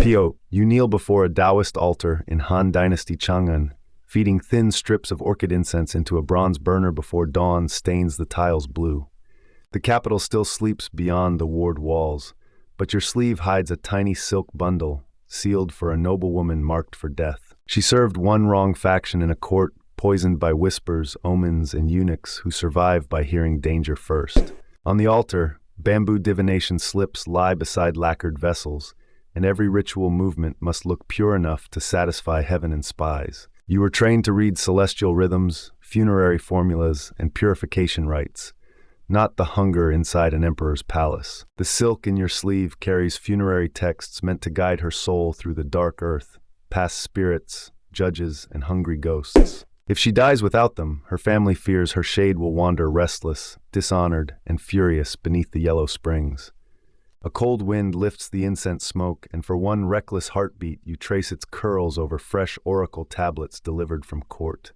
Pio, you kneel before a Daoist altar in Han-dynasty Chang'an, feeding thin strips of orchid incense into a bronze burner before dawn stains the tiles blue. The capital still sleeps beyond the ward walls, but your sleeve hides a tiny silk bundle, sealed for a noblewoman marked for death. She served one wrong faction in a court, poisoned by whispers, omens, and eunuchs who survive by hearing danger first. On the altar, bamboo divination slips lie beside lacquered vessels, and every ritual movement must look pure enough to satisfy heaven and spies. You were trained to read celestial rhythms, funerary formulas, and purification rites, not the hunger inside an emperor's palace. The silk in your sleeve carries funerary texts meant to guide her soul through the dark earth, past spirits, judges, and hungry ghosts. If she dies without them, her family fears her shade will wander restless, dishonored, and furious beneath the yellow springs. A cold wind lifts the incense smoke, and for one reckless heartbeat you trace its curls over fresh oracle tablets delivered from court.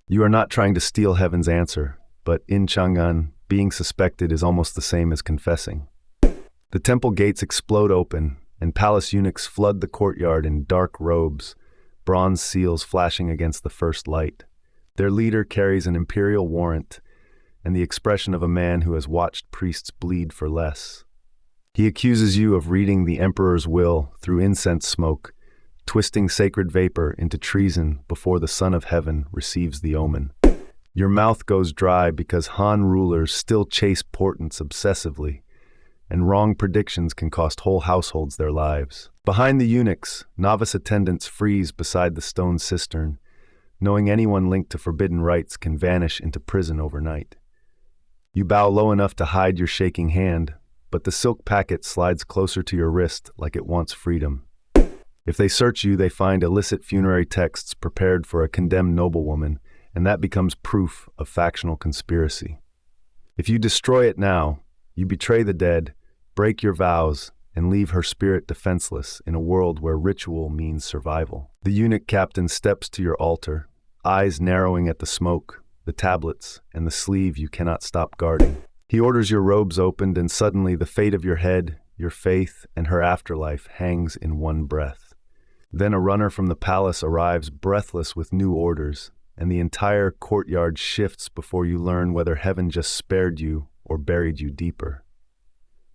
You are not trying to steal heaven's answer, but in Chang'an, being suspected is almost the same as confessing. The temple gates explode open, and palace eunuchs flood the courtyard in dark robes, bronze seals flashing against the first light. Their leader carries an imperial warrant and the expression of a man who has watched priests bleed for less. He accuses you of reading the emperor's will through incense smoke, twisting sacred vapor into treason before the Son of Heaven receives the omen. Your mouth goes dry because Han rulers still chase portents obsessively, and wrong predictions can cost whole households their lives. Behind the eunuchs, novice attendants freeze beside the stone cistern, knowing anyone linked to forbidden rites can vanish into prison overnight. You bow low enough to hide your shaking hand, but the silk packet slides closer to your wrist like it wants freedom. If they search you, they find illicit funerary texts prepared for a condemned noblewoman, and that becomes proof of factional conspiracy. If you destroy it now, you betray the dead, break your vows, and leave her spirit defenseless in a world where ritual means survival. The eunuch captain steps to your altar, eyes narrowing at the smoke, the tablets, and the sleeve you cannot stop guarding. He orders your robes opened, and suddenly the fate of your head, your faith, and her afterlife hangs in one breath. Then a runner from the palace arrives breathless with new orders, and the entire courtyard shifts before you learn whether heaven just spared you or buried you deeper.